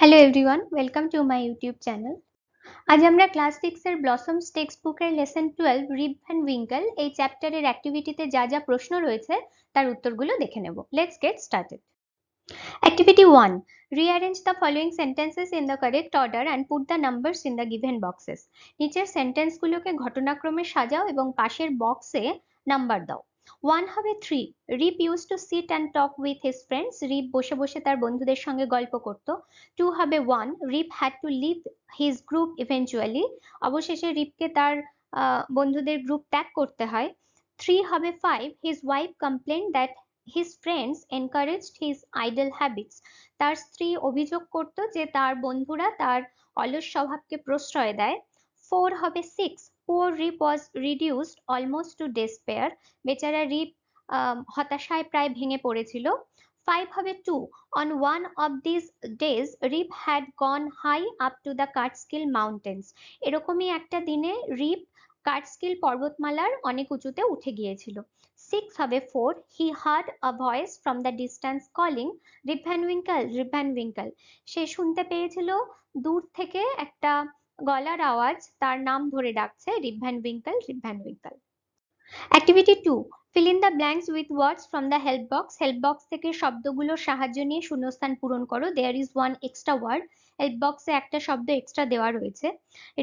Hello everyone, welcome to my YouTube channel. আজ আমরা class 6 এর ব্লসমস টেক্সট বুকের লেসন 12 রিপ ভ্যান উইঙ্কেল এই চ্যাপ্টারের অ্যাক্টিভিটিতে যা যা প্রশ্ন রয়েছে তার উত্তরগুলো দেখে নেব। Let's get started. Activity 1, rearrange the following sentences in the correct order and put the numbers in the given boxes. নিচের সেন্টেন্সগুলোকে ঘটনাক্রমে সাজাও এবং পাশের বক্সে নাম্বার দাও। 1 হবে 3, রিপ used to sit and talk with his friends. রিপ বসে বসে তার বন্ধুদের সঙ্গে গল্প করত। 2 হবে 1, রিপ had to leave his group eventually. অবশেষে রিপকে তার বন্ধুদের গ্রুপ ত্যাগ করতে হয়। 3 হবে 5, his wife complained that his friends encouraged his idle habits. তার স্ত্রী অভিযোগ করত যে তার বন্ধুরা তার অলস স্বভাবকে প্রশ্রয় দেয়। 4 হবে 6, poor Rip was reduced almost to despair. বেচারা রিপ হতাশায় প্রায় ভেঙে পড়েছিল। 5 হবে 2, on one of these days Rip had gone high up to the Catskill mountains. এরকমই একটা দিনে রিপ কাটস্কিল পর্বতমালার অনেক উঁচুতে উঠে গিয়েছিল। 6 হবে 4, he heard a voice from the distance calling Rip Van Winkle, Rip Van Winkle. সে শুনতে পেয়েছিল দূর থেকে একটা গলার আওয়াজ তার নাম ধরে ডাকছে, রিপ Van Winkle, rib Van Winkle. Activity 2, fill in the blanks with words from the help box. Help box থেকে শব্দগুলোর সাহায্য নিয়ে শূন্যস্থান পূরণ করো। there is one extra word. Help বক্সে একটা শব্দ এক্সট্রা দেওয়া রয়েছে।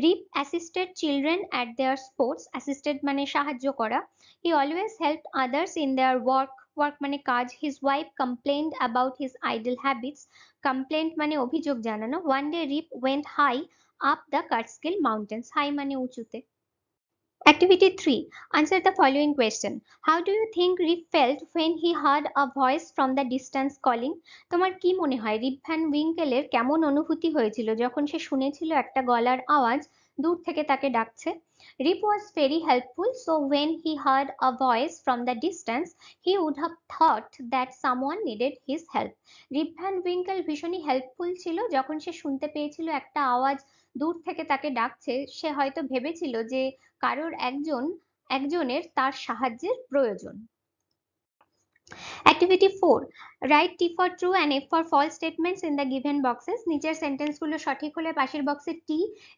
রিপ assisted children at their sports. assisted মানে সাহায্য করা। he always helped others in their work. work মানে কাজ। his wife complained about his idle habits. complaint মানে অভিযোগ জানানো। one day Rip went high up the Catskill mountains. high মানে উঁচুতে। Activity 3, answer the following question. How do you think Rip felt when he heard a voice from the distance calling? তোমার কি মনে হয় রিপ van উইঙ্কেলের কেমন অনুভূতি হয়েছিল যখন সে শুনেছিল একটা গলার আওয়াজ দূর থেকে তাকে ডাকছে? Rip was very helpful, so when he heard a voice from the distance, he would have thought that someone needed his help. Rib Van Winkle ভীষণই হেল্পফুল ছিল। যখন সে শুনতে পেয়েছিল একটা আওয়াজ দূর থেকে তাকে ডাকছে, সে হয়তো ভেবেছিল যে কারোর একজনের তার সাহায্যের প্রয়োজন। Activity 4, write T for true and F for false statements in the given boxes. নিচের সেন্টেন্সগুলো সঠিক হলে পাশের বক্সে T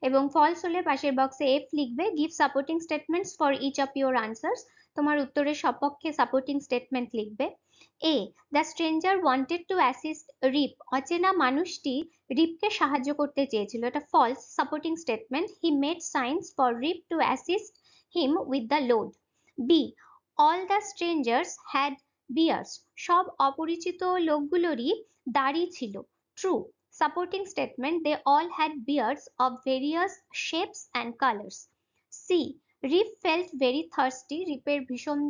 এবং ফলস হলে পাশের বক্সে F লিখবে। give supporting statements for each of your answers. তোমার উত্তরের সপক্ষে সাপোর্টিং স্টেটমেন্ট লিখবে। A, the stranger wanted to assist Rip. অচেনা মানুষটি রিপকে সাহায্য করতে চেয়েছিল, এটা false supporting statement. he made signs for Rip to assist him with the load. B, all the strangers had beards. সব অপরিচিত লোকগুলোরই দাড়ি ছিল, true supporting statement. they all had beards of various shapes and colors. C, Rip felt very thirsty. রিপের ভীষণ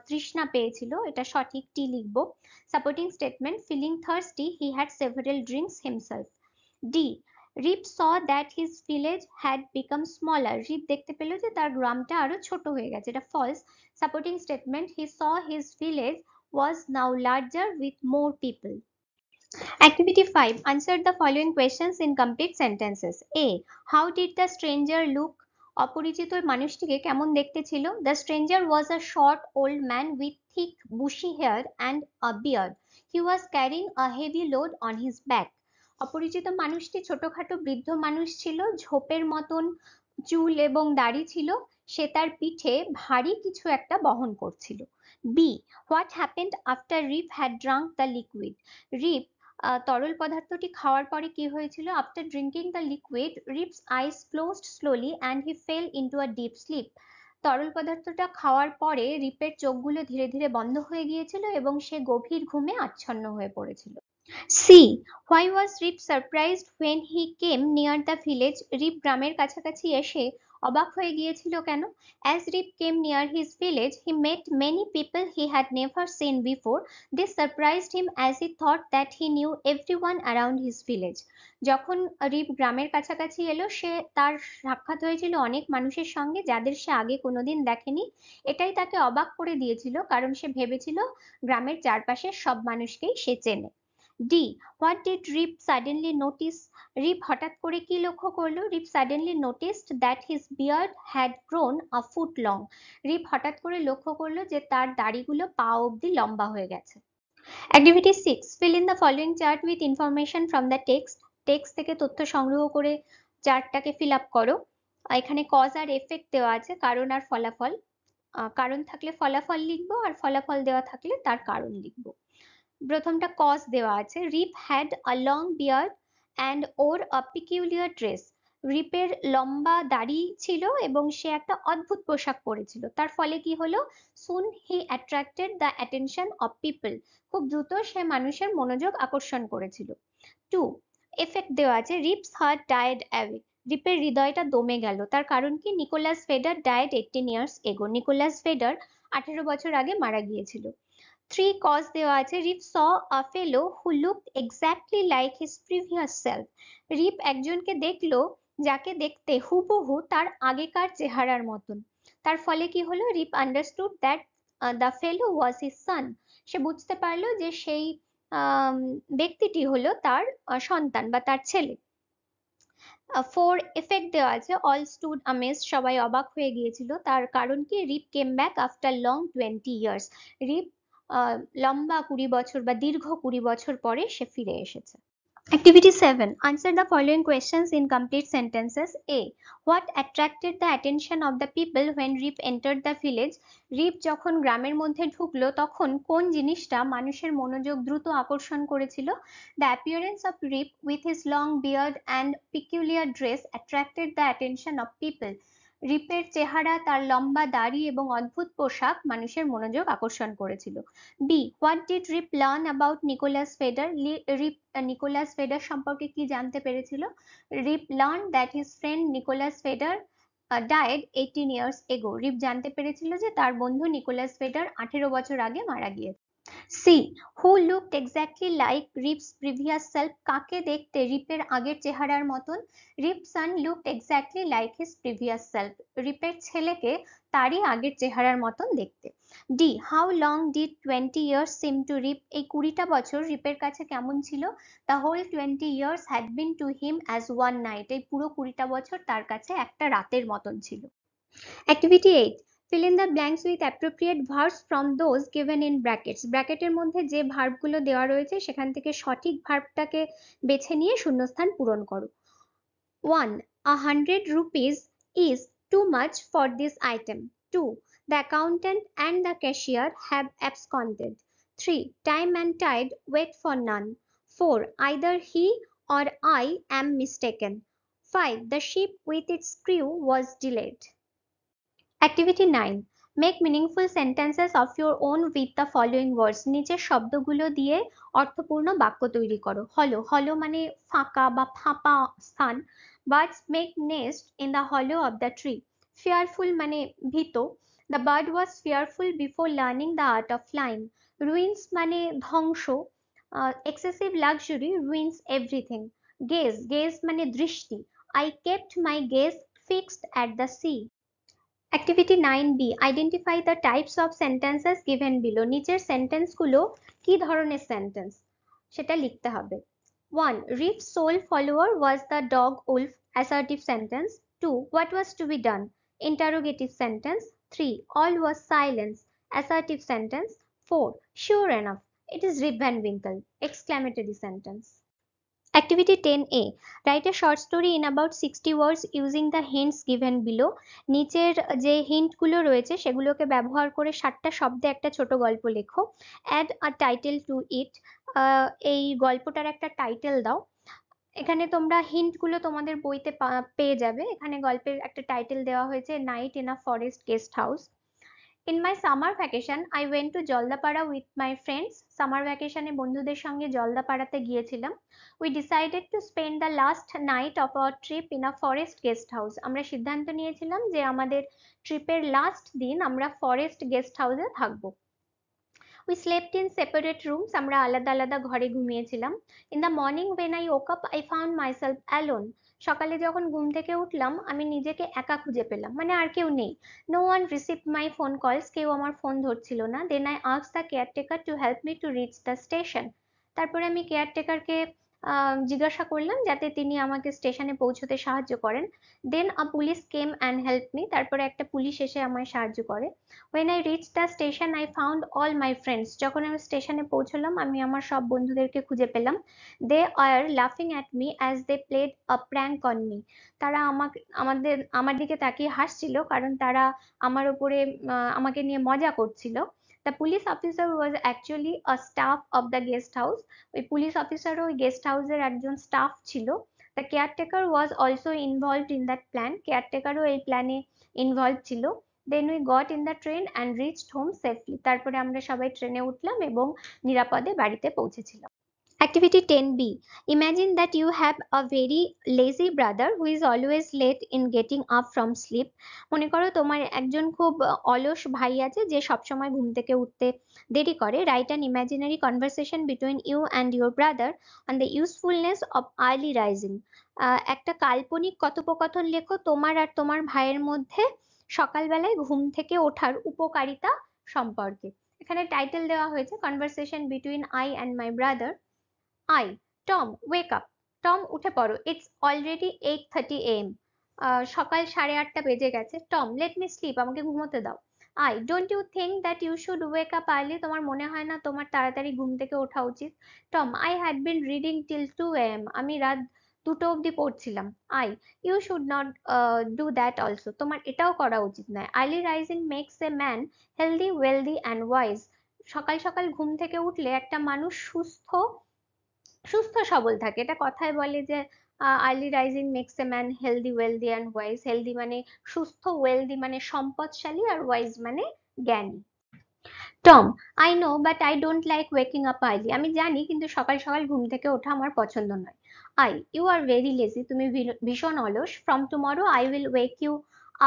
তৃষ্ণা পেয়েছিল, এটা সঠিক, টি লিখবো। Supporting statement, feeling thirsty he had several drinks himself. D, Rip saw that his village had become smaller. রিপ দেখতে পেল যে তার গ্রামটা আরো ছোট হয়ে গেছে, এটা false supporting statement. he saw his village was now larger with more people. Activity 5, answer the following questions in complete sentences. A, how did the stranger look? অপরিচিত মানুষটিকে কেমন দেখতে ছিল? The stranger was a short old man with thick bushy hair and a beard. He was carrying a heavy load on his back. অপরিচিত মানুষটি ছোটখাটো বৃদ্ধ মানুষ ছিল, ঝোপের মতন চুল এবং দাড়ি ছিল, সে তার পিঠে ভারী কিছু একটা বহন করছিল। B, what happened after Rip had drunk the liquid? রিপ তরল পদার্থটি খাওয়ার পরে কি হয়েছিল? after drinking the liquid, Rip's eyes closed slowly and he fell into a deep sleep. তরল পদার্থটা খাওয়ার পরে রিপের চোখগুলো ধীরে ধীরে বন্ধ হয়ে গিয়েছিল এবং সে গভীর ঘুমে আচ্ছন্ন হয়ে পড়েছিল। C, why was Rip surprised when he came near the village? রিপ গ্রামের কাছাকাছি এসে অবাক হয়ে গিয়েছিল কেন? As Rip came near his village, he met many people he had never seen before. This surprised him as he thought that he knew everyone around his village. যখন রিপ গ্রামের কাছাকাছি এলো, সে তার সাক্ষাৎ হয়েছিল অনেক মানুষের সঙ্গে যাদের সে আগে কোনোদিন দেখেনি। এটাই তাকে অবাক করে দিয়েছিল, কারণ সে ভেবেছিল গ্রামের চারপাশের সব মানুষকেই সে চেনে। D, what did Rip suddenly notice? রিপ হঠাৎ করে কি লক্ষ্য করলো? রিপ suddenly noticed that his beard had grown a foot long. রিপ হঠাৎ করে লক্ষ্য করলো যে তার দাড়িগুলো পা অবধি লম্বা হয়ে গেছে। Activity 6, fill in the following chart with information from the text. Text থেকে তথ্য সংগ্রহ করে চার্টটাকে ফিল আপ করো। এখানে কজ আর এফেক্ট দেওয়া আছে, কারণ আর ফলাফল। কারণ থাকলে ফলাফল লিখবো, আর ফলাফল দেওয়া থাকলে তার কারণ লিখবো। প্রথমটা কজ দেওয়া আছে, Rip had a long beard and or a peculiar dress. রিপের লম্বা দাড়ি ছিল এবং সে একটা অদ্ভুত পোশাক পরেছিল। তার ফলে কি হলো? Soon he attracted the attention of people. খুব দ্রুত সে মানুষের মনোযোগ আকর্ষণ করেছিল। 2, এফেক্ট দেওয়া আছে, রিপস হার্ট ডায়েড অ্যাওয়ে। রিপের হৃদয়টা দমে গেল। তার কারণ কি? Nicholas Vedder died 18 years ago. Nicholas Vedder 18 বছর আগে মারা গিয়েছিল। 3, কজ দেওয়া আছে, Rip saw a fellow who looked exactly like his previous self. Rip একজনকে দেখলো যাকে দেখতে হুবহু তার আগেকার চেহারার মতন। তার ফলে কি হলো? Rip understood that the fellow was his son. সে বুঝতে পারলো যে সেই ব্যক্তিটি হলো তার সন্তান বা তার ছেলে। 4, এফেক্ট দেওয়া আছে, অল স্টুড আমেজড। সবাই অবাক হয়ে গিয়েছিল। তার কারণ কি? Rip came back after long 20 years. Rip লম্বা 20 বছর বা দীর্ঘ 20 বছর পরে সে ফিরে এসেছে। Activity 7. Answer the following questions in complete sentences. A. What attracted the attention of the people when Rip entered the village? রিপ যখন গ্রামের মধ্যে ঢুকলো তখন কোন জিনিসটা মানুষের মনোযোগ দ্রুত আকর্ষণ করেছিল? The appearance of Rip with his long beard and peculiar dress attracted the attention of people. রিপের চেহারা, তার লম্বা দাড়ি এবং অদ্ভুত পোশাক মানুষের মনোযোগ আকর্ষণ করেছিল। B. What did Rip learn about Nicholas Vedder? Rip Nicholas Vedder সম্পর্কে কি জানতে পেরেছিল? Rip learn that his friend Nicholas Vedder died 18 years ago. Rip জানতে পেরেছিল যে তার বন্ধু নিকোলাস ফেডার 18 বছর আগে মারা গিয়েছে। C. Who looked exactly like Rip's previous self? কাকে দেখতে রিপের আগের চেহারার মতন? Rip son looked exactly like his previous self. রিপের ছেলেকে তারই আগের চেহারার মতন দেখতে। D. How long did 20 years seem to Rip? এই 20টা বছর রিপের কাছে কেমন ছিল? The whole 20 years had been to him as one night. এই পুরো 20টা বছর তার কাছে একটা রাতের মতন ছিল। Activity 8. Fill in the blanks with appropriate verbs from those given in brackets. ব্র্যাকেটের মধ্যে যে ভার্বগুলো দেওয়া রয়েছে সেখান থেকে সঠিক ভার্বটাকে বেছে নিয়ে শূন্যস্থান পূরণ করো। 1. 100 rupees is too much for this item. 2. The accountant and the cashier have absconded. 3. Time and tide wait for none. 4. Either he or I am mistaken. 5. The ship with its crew was delayed. Activity 9. Make meaningful sentences of your own with the following words. নিচের শব্দগুলো দিয়ে অর্থপূর্ণ বাক্য তৈরি করো। হলো, হলো মানে ফাঁকা বা ফাঁপা স্থান। Birds make nest in the hollow of the tree. Fearful মানে ভীত। The bird was fearful before learning the art of flying. Ruins মানে ধ্বংস। Excessive luxury ruins everything. Gaze, gaze মানে দৃষ্টি। I kept my gaze fixed at the sea. Activity 9B. Identify the types of sentences given below. নিচের সেন্টেন্সগুলো কি ধরনের sentence সেটা লিখতে হবে। 1. Rip's sole follower was the dog wolf. Assertive sentence. 2. What was to be done? Interrogative sentence. 3. All was silence. Assertive sentence. 4. Sure enough, it is Rip Van Winkle. Exclamatory sentence. Activity 10A. Write a short story in about 60 words using the hints given below. নিচের যে হিন্টগুলো রয়েছে সেগুলোকে ব্যবহার করে 60টা শব্দে একটা ছোট গল্প লেখো। Add a title to it. এই গল্পটার একটা টাইটেল দাও। এখানে তোমরা হিন্টগুলো তোমাদের বইতে পেয়ে যাবে। এখানে গল্পের একটা টাইটেল দেওয়া হয়েছে, night in a forest guest house. In my summer vacation, I went to Jaldapara with my friends. Summer ভ্যাকেশনে বন্ধুদের সঙ্গে জলদাপাড়াতে গিয়েছিলাম। We decided to spend the last night of our trip in a forest guest house. আমরা সিদ্ধান্ত নিয়েছিলাম যে আমাদের ট্রিপের লাস্ট দিন আমরা ফরেস্ট গেস্ট হাউসে থাকবো। We slept in separate rooms. আমরা আলাদা আলাদা ঘরে ঘুমিয়েছিলাম। In the morning when I woke up, I found myself alone. সকালে যখন ঘুম থেকে উঠলাম আমি নিজেকে একা খুঁজে পেলাম, মানে আর কেউ নেই। No one received my phone calls. কেউ আমার ফোন ধরছিল না। Then I asked the caretaker to help me to reach the station. তারপরে আমি কেয়ারটেকারকে জিজ্ঞাসা করলাম যাতে তিনি আমাকে স্টেশনে পৌঁছতে সাহায্য করেন। Then a police came and help me, তারপরে একটা পুলিশ এসে আমায় সাহায্য করে। When I reach the station I found all my friends, যখন আমি স্টেশনে পৌঁছলাম আমি আমার সব বন্ধুদেরকে খুঁজে পেলাম। দে আর লাফিং at me as they played a prank on me, তারা আমার দিকে তাকিয়ে হাসছিল কারণ তারা আমার উপরে আমাকে নিয়ে মজা করছিল। The police officer was actually a staff of the guest house, ওই পুলিশ অফিসারও ওই গেস্ট হাউসের একজন স্টাফ ছিল। The caretaker was also involved in that plan, কেয়ারটেকারও এই প্ল্যানে ইনভলভ ছিল। Then we got in the train and reached home safely, তারপরে আমরা সবাই ট্রেনে উঠলাম এবং নিরাপদে বাড়িতে পৌঁছেছিলাম। Activity 10B. Imagine that you have a very lazy brother who is always late in getting up from sleep. মনে করো তোমার একজন খুব অলস ভাই আছে যে সবসময় ঘুম থেকে উঠতে দেরি করে। Write an imaginary conversation between you and your brother on the usefulness of early rising. একটা কাল্পনিক কথোপকথন লেখো তোমার আর তোমার ভাইয়ের মধ্যে সকালবেলায় ঘুম থেকে ওঠার উপকারিতা সম্পর্কে। এখানে টাইটেল দেওয়া হয়েছে conversation between I and my brother. I, Tom, wake up. Tom, উঠে পড়ো। It's already 8:30 a.m. সকাল 8:30 বেজে গেছে। Tom, let me sleep. আমাকে ঘুমোতে দাও। I, don't you think that you should wake up early? তোমার মনে হয় না তোমার তাড়াতাড়ি ঘুম থেকে ওঠা উচিত? Tom, I had been reading till 2 a.m. আমি রাত 2টো অবধি পড়ছিলাম। I, you should not do that also. তোমার এটাও করা উচিত নয়। Early rising makes a man healthy, wealthy and wise. সকাল সকাল ঘুম থেকে উঠলে একটা মানুষ সুস্থ সুস্থ সবল থাকে। এটা কথায় বলে যে early rising makes a man healthy, wealthy and wise. Healthy মানে সুস্থ, ওয়েলদি মানে সম্পদশালী, আর ওয়াইজ মানে জ্ঞানী। Tom, I know but I don't like waking up early, আমি জানি কিন্তু সকাল সকাল ঘুম থেকে ওঠা আমার পছন্দ নয়। I, you are very lazy, তুমি ভীষণ অলস। From tomorrow I will wake you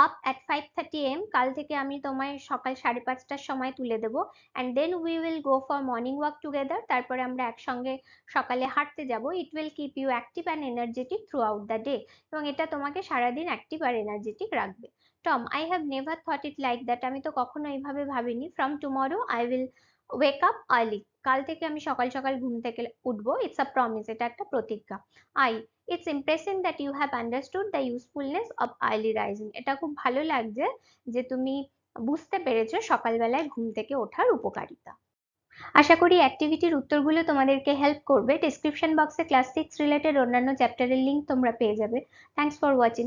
up at 5:30 a.m. কাল থেকে আমি তোমায় সকাল 5:30টার সময় তুলে দেবো। And then we will go for morning walk together, তারপরে আমরা একসঙ্গে সকালে হাঁটতে যাব। It will keep you active and energetic throughout the day, এবং এটা তোমাকে সারাদিন অ্যাক্টিভ আর এনার্জেটিক রাখবে। Tom, I have never thought it like that, আমি তো কখনো এইভাবে ভাবিনি। From tomorrow I will wake up early, কাল থেকে আমি সকাল সকাল ঘুম থেকে উঠবো। ইটস আ প্রমিস, এটা একটা প্রতিজ্ঞা। I, it's impressing that you have understood the usefulness of early rising, এটা খুব ভালো লাগছে যে তুমি বুঝতে পেরেছো সকালবেলায় ঘুম থেকে ওঠার উপকারিতা। আশা করি অ্যাক্টিভিটির উত্তরগুলো তোমাদেরকে হেল্প করবে। ডিসক্রিপশন বক্সে ক্লাস 6 রিলেটেড অন্যান্য চ্যাপ্টারের লিঙ্ক তোমরা পেয়ে যাবে। Thanks for watching.